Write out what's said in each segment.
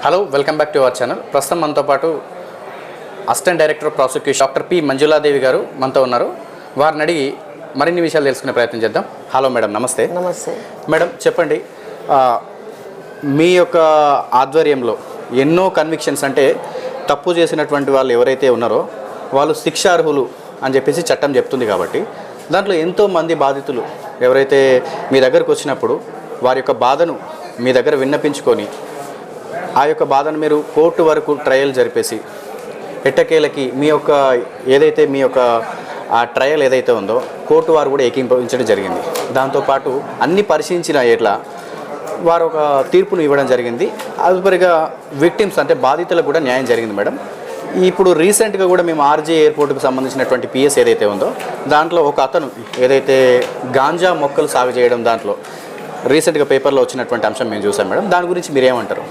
Hello, welcome back to our channel. ప్రస్తుతం మనతో పాటు assistant director of prosecution doctor P Manjula Devi గారు మనతో ఉన్నారు. వారిని అడిగి మరిన్ని విషయాలు తెలుసుకునే ప్రయత్నం చేద్దాం. హలో మేడం, నమస్తే. నమస్తే మేడం, చెప్పండి, మీ యొక్క ఆధ్వర్యంలో ఎన్నో కన్విక్షన్స్, అంటే తప్పు చేసినటువంటి వాళ్ళు ఎవరైతే ఉన్నారో వాళ్ళు శిక్షార్హులు అని చెప్పేసి చట్టం చెప్తుంది. కాబట్టి దాంట్లో ఎంతోమంది బాధితులు ఎవరైతే మీ దగ్గరకు వచ్చినప్పుడు వారి యొక్క బాధను మీ దగ్గర విన్నపించుకొని ఆ యొక్క బాధను మీరు కోర్టు వరకు ట్రయల్ జరిపేసి ఎట్టకేలకి మీ యొక్క ఏదైతే మీ యొక్క ఆ ట్రయల్ ఏదైతే ఉందో కోర్టు వారు కూడా ఏకీభవించడం జరిగింది. దాంతోపాటు అన్ని పరిశీలించిన ఎట్లా వారు ఒక తీర్పును ఇవ్వడం జరిగింది. తదుపరిగా విక్టిమ్స్ అంటే బాధితులకు కూడా న్యాయం జరిగింది. మేడం, ఇప్పుడు రీసెంట్గా కూడా మేము ఆర్జే ఎయిర్పోర్ట్కు సంబంధించినటువంటి పిఎస్ ఏదైతే ఉందో దాంట్లో ఒక అతను ఏదైతే గాంజా మొక్కలు సాగు చేయడం దాంట్లో రీసెంట్గా పేపర్లో వచ్చినటువంటి అంశం మేము చూసాం. మేడం, దాని గురించి మీరేమంటారు?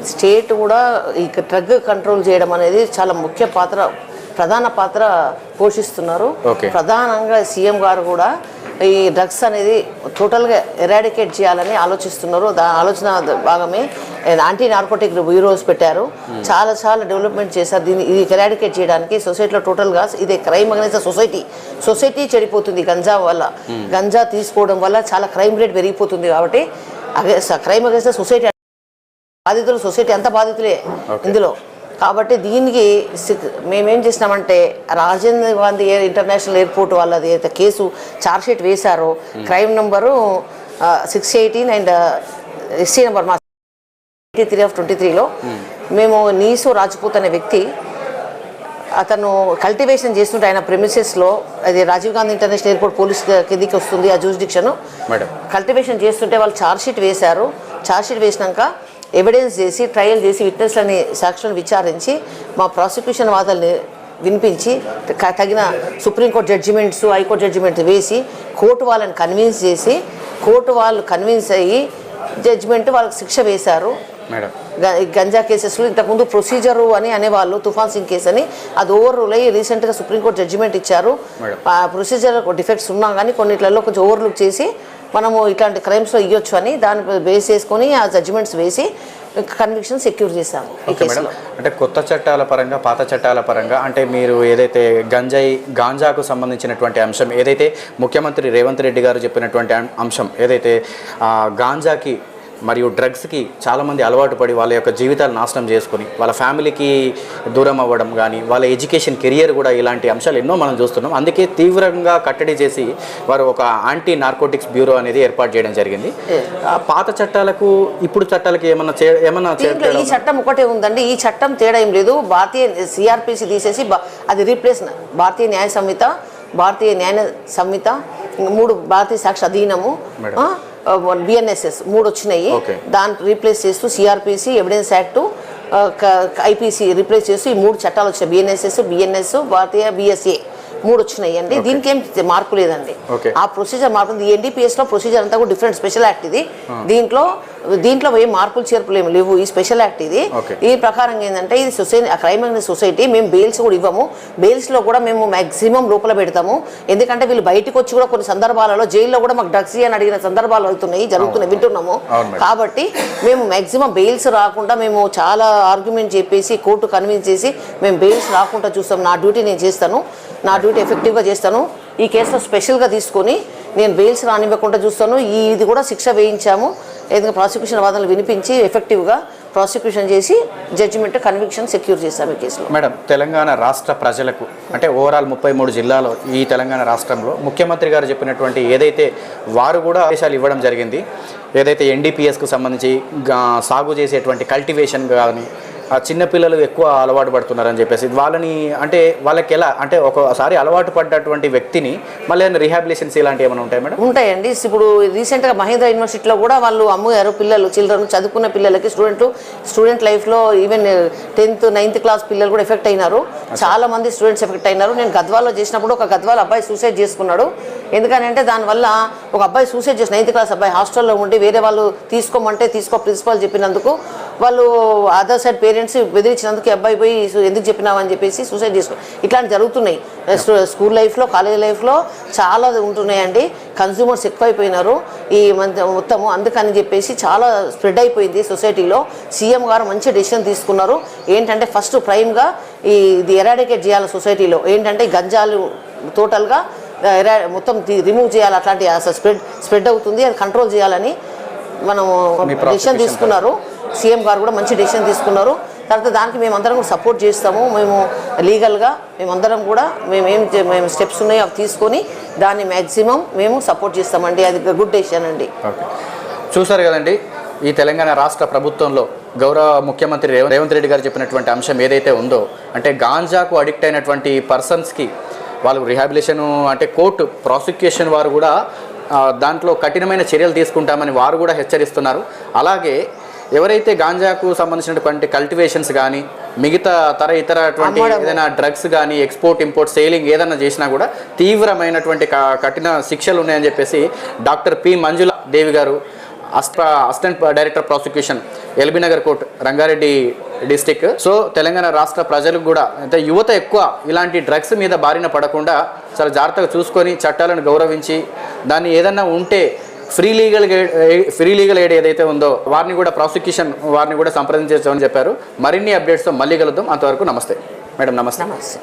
స్టేట్ కూడా ఈ డ్రగ్ కంట్రోల్ చేయడం అనేది చాలా ప్రధాన పాత్ర పోషిస్తున్నారు. ప్రధానంగా సీఎం గారు కూడా ఈ డ్రగ్స్ అనేది టోటల్గా ఎరాడికేట్ చేయాలని ఆలోచిస్తున్నారు. ఆలోచన భాగమే యాంటీ నార్కోటిక్ బ్యూరోస్ పెట్టారు. చాలా డెవలప్మెంట్ చేశారు. ఇది ఎరాడికేట్ చేయడానికి సొసైటీలో టోటల్గా ఇది క్రైమ్ అగైన్స్ సొసైటీ చెడిపోతుంది. గంజా వల్ల, గంజా తీసుకోవడం వల్ల చాలా క్రైమ్ రేట్ పెరిగిపోతుంది. కాబట్టి క్రైమ్ అగైన్స్ సొసైటీ బాధితులు, సొసైటీ అంతా బాధితులే ఇందులో. కాబట్టి దీనికి మేమేం చేసినామంటే రాజేంద్ర గాంధీ ఇంటర్నేషనల్ ఎయిర్పోర్ట్ వాళ్ళది అయితే కేసు ఛార్జ్షీట్ వేశారో crime number 618 and SC number మా 83/23లో మేము నీసు రాజ్పూత్ అనే వ్యక్తి అతను కల్టివేషన్ చేస్తుంటే ఆయన ప్రెమిసెస్లో, అది Rajiv Gandhi international airport police కిందికి వస్తుంది ఆ జ్యూరిడిక్షన్. కల్టివేషన్ చేస్తుంటే వాళ్ళు ఛార్జ్షీట్ వేశారు. ఛార్జ్షీట్ వేసినాక ఎవిడెన్స్ చేసి ట్రయల్ చేసి విట్నెస్లని సాక్షులను విచారించి మా ప్రాసిక్యూషన్ వాదనని వినిపించి తగిన సుప్రీంకోర్టు జడ్జిమెంట్స్, హైకోర్టు జడ్జిమెంట్స్ వేసి కోర్టు వాళ్ళని కన్విన్స్ చేసి కోర్టు వాళ్ళు కన్విన్స్ అయ్యి జడ్జిమెంట్ వాళ్ళకి శిక్ష వేశారు. గంజా కేసెస్లో ఇంతకుముందు ప్రొసీజరు అని అనేవాళ్ళు, తుఫాన్ సింగ్ కేసు అని, అది ఓవర్ రూల్ అయ్యి రీసెంట్గా సుప్రీంకోర్టు జడ్జిమెంట్ ఇచ్చారు. ప్రొసీజర్ డిఫెక్ట్స్ ఉన్నా కానీ కొన్నిట్లలో కొంచెం ఓవర్లుక్ చేసి మనము ఇట్లాంటి క్రైమ్స్లో ఇవ్వచ్చు అని దాన్ని బేస్ చేసుకొని ఆ జడ్జిమెంట్స్ వేసి కన్విక్షన్ సెక్యూర్ చేశాము ఈ కేసులో. అంటే కొత్త చట్టాల పరంగా, పాత చట్టాల పరంగా, అంటే మీరు ఏదైతే గాంజాకు సంబంధించినటువంటి అంశం ఏదైతే ముఖ్యమంత్రి రేవంత్ రెడ్డి గారు చెప్పినటువంటి అంశం ఏదైతే గాంజాకి మరియు డ్రగ్స్కి చాలామంది అలవాటు పడి వాళ్ళ యొక్క జీవితాలు నాశనం చేసుకొని వాళ్ళ ఫ్యామిలీకి దూరం అవ్వడం కానీ, వాళ్ళ ఎడ్యుకేషన్ కెరియర్ కూడా ఇలాంటి అంశాలు ఎన్నో మనం చూస్తున్నాం. అందుకే తీవ్రంగా కట్టడి చేసి వారు ఒక యాంటీ నార్కోటిక్స్ బ్యూరో అనేది ఏర్పాటు చేయడం జరిగింది. పాత చట్టాలకు ఇప్పుడు చట్టాలకు ఏమన్నా ఈ చట్టం ఒకటే ఉందండి. ఈ చట్టం తేడా ఏం లేదు. భారతీయ సిఆర్పిసి తీసేసి అది రీప్లేస్ భారతీయ న్యాయ సంహిత 3 భారతీయ సాక్షి అధీనము బిఎన్ఎస్ఎస్ 3 వచ్చినాయి. దాన్ని రీప్లేస్ చేస్తూ CrPC, evidence act, IPC replace చేస్తూ ఈ 3 చట్టాలు వచ్చినాయి. బిఎన్ఎస్, భారతీయ బిఎస్ఏ 3 వచ్చినాయి అండి. దీనికి ఏం మార్పు లేదండి. ఆ ప్రొసీజర్ మార్పు, ఈ ఎన్డీపీఎస్లో ప్రొసీజర్ అంతా కూడా డిఫరెంట్ స్పెషల్ యాక్ట్ ఇది. దీంట్లో ఏం మార్పులు చేర్పులు ఏమి లేవు. ఈ స్పెషల్ యాక్ట్ ఇది. ఈ ప్రకారం ఏంటంటే ఇది క్రైమ్ అగైన్స్ సొసైటీ. మేము బెయిల్స్ కూడా ఇవ్వము. బెయిల్స్లో కూడా మేము మ్యాక్సిమం లోపల పెడతాము. ఎందుకంటే వీళ్ళు బయటకు వచ్చి కూడా కొన్ని సందర్భాలలో జైల్లో కూడా మాకు డ్రగ్స్ అని అడిగిన సందర్భాలు జరుగుతున్నాయి, వింటున్నాము. కాబట్టి మేము మ్యాక్సిమం బెయిల్స్ రాకుండా మేము చాలా ఆర్గ్యుమెంట్ చెప్పేసి కోర్టు కన్విన్స్ చేసి మేము బెయిల్స్ రాకుండా చూస్తాం. నా డ్యూటీ నేను చేస్తాను, నా డ్యూటీ ఎఫెక్టివ్గా చేస్తాను. ఈ కేసులో స్పెషల్గా తీసుకొని నేను బెయిల్స్ రానివ్వకుండా చూస్తాను. ఇది కూడా శిక్ష వేయించాము. ఏదైనా ప్రాసిక్యూషన్ వాదనలు వినిపించి ఎఫెక్టివ్గా ప్రాసిక్యూషన్ చేసి జడ్జిమెంట్ కన్విక్షన్ సెక్యూర్ చేశాము ఈ కేసులో. మేడం, తెలంగాణ రాష్ట్ర ప్రజలకు అంటే ఓవరాల్ 33 జిల్లాలో ఈ తెలంగాణ రాష్ట్రంలో ముఖ్యమంత్రి గారు చెప్పినటువంటి ఏదైతే వారు కూడా ఆదేశాలు ఇవ్వడం జరిగింది, ఏదైతే ఎన్డీపీఎస్కు సంబంధించి సాగు చేసేటువంటి కల్టివేషన్ కానీ ఆ చిన్నపిల్లలు ఎక్కువ అలవాటు పడుతున్నారని చెప్పేసి వాళ్ళని, అంటే వాళ్ళకి ఎలా, అంటే ఒకసారి అలవాటు పడ్డటువంటి వ్యక్తిని మళ్ళీ రీహాబిలిటేషన్స్ ఇలాంటివి ఏమైనా ఉంటాయి మేడం? ఉంటాయండి. ఇప్పుడు రీసెంట్గా మహేంద్ర యూనివర్సిటీలో కూడా వాళ్ళు అమ్మారు చిల్డ్రన్ చదువుకున్న పిల్లలకి స్టూడెంట్ లైఫ్లో ఈవెన్ 10th 9th క్లాస్ పిల్లలు కూడా ఎఫెక్ట్ అయినారు. చాలా మంది స్టూడెంట్స్ ఎఫెక్ట్ అయినారు. నేను గద్వాల్లో చేసినప్పుడు ఒక గద్వాల అబ్బాయి సూసైడ్ చేసుకున్నాడు. ఎందుకంటే దానివల్ల ఒక అబ్బాయి సూసైడ్ చేసి 9th క్లాస్ అబ్బాయి హాస్టల్లో ఉండి వేరే వాళ్ళు తీసుకోమంటే ప్రిన్సిపాల్ చెప్పినందుకు వాళ్ళు అదర్ సైడ్ పేరెంట్స్ బెదిరించినందుకు అబ్బాయి పోయి ఎందుకు చెప్పినావు అని చెప్పేసి సూసైడ్ చేసుకోవాలి. ఇట్లాంటి జరుగుతున్నాయి స్కూల్ లైఫ్లో, కాలేజ్ లైఫ్లో చాలా ఉంటున్నాయండి. కన్స్యూమర్స్ ఎక్కువైపోయినారు ఈ మొత్తము, అందుకని చెప్పేసి చాలా స్ప్రెడ్ అయిపోయింది సొసైటీలో. సీఎం గారు మంచి డెసిషన్ తీసుకున్నారు. ఏంటంటే ఫస్ట్ ప్రైమ్గా ఇది ఎరాడికేట్ చేయాలి సొసైటీలో. ఏంటంటే గంజాలు టోటల్గా మొత్తం రిమూవ్ చేయాలి. అట్లాంటి అసలు స్ప్రెడ్ అవుతుంది, అది కంట్రోల్ చేయాలని మనము డెసిషన్ తీసుకున్నారు. సీఎం గారు కూడా మంచి డెసిషన్ తీసుకున్నారు. తర్వాత దానికి మేమందరం కూడా సపోర్ట్ చేస్తాము. మేము లీగల్గా మేమందరం కూడా మేము స్టెప్స్ ఉన్నాయో అవి తీసుకొని దాన్ని మ్యాక్సిమం మేము సపోర్ట్ చేస్తామండి. అది గుడ్ డెసిషన్ అండి. ఓకే, చూసారు కదండి, ఈ తెలంగాణ రాష్ట్ర ప్రభుత్వంలో గౌరవ ముఖ్యమంత్రి రేవంత్ రెడ్డి గారు చెప్పినటువంటి అంశం ఏదైతే ఉందో, అంటే గాంజాకు అడిక్ట్ అయినటువంటి పర్సన్స్కి వాళ్ళు రిహాబిలిటేషన్ అంటే కోర్టు ప్రాసిక్యూషన్ వారు కూడా దాంట్లో కఠినమైన చర్యలు తీసుకుంటామని వారు కూడా హెచ్చరిస్తున్నారు. అలాగే ఎవరైతే గాంజాకు సంబంధించినటువంటి కల్టివేషన్స్ కానీ మిగతా ఇతరటువంటి ఏదైనా డ్రగ్స్ కానీ ఎక్స్పోర్ట్ ఇంపోర్ట్ సేలింగ్ ఏదైనా చేసినా కూడా తీవ్రమైనటువంటి కఠిన శిక్షలు ఉన్నాయని చెప్పేసి డాక్టర్ పి మంజుల దేవి గారు, assistant director prosecution, LB Nagar court, Rangareddy district. So Telangana రాష్ట్ర ప్రజలకు కూడా అంటే యువత ఎక్కువ ఇలాంటి డ్రగ్స్ మీద బారిన పడకుండా చాలా జాగ్రత్తగా చూసుకొని చట్టాలను గౌరవించి దాన్ని ఏదన్నా ఉంటే ఫ్రీ లీగల్ ఎయిడ్ ఏదైతే ఉందో వారిని కూడా ప్రాసిక్యూషన్ వారిని కూడా సంప్రదించవని చెప్పారు. మరిన్ని అప్డేట్స్తో మళ్ళీ కలుద్దాం. అంతవరకు నమస్తే మేడం. నమస్తే.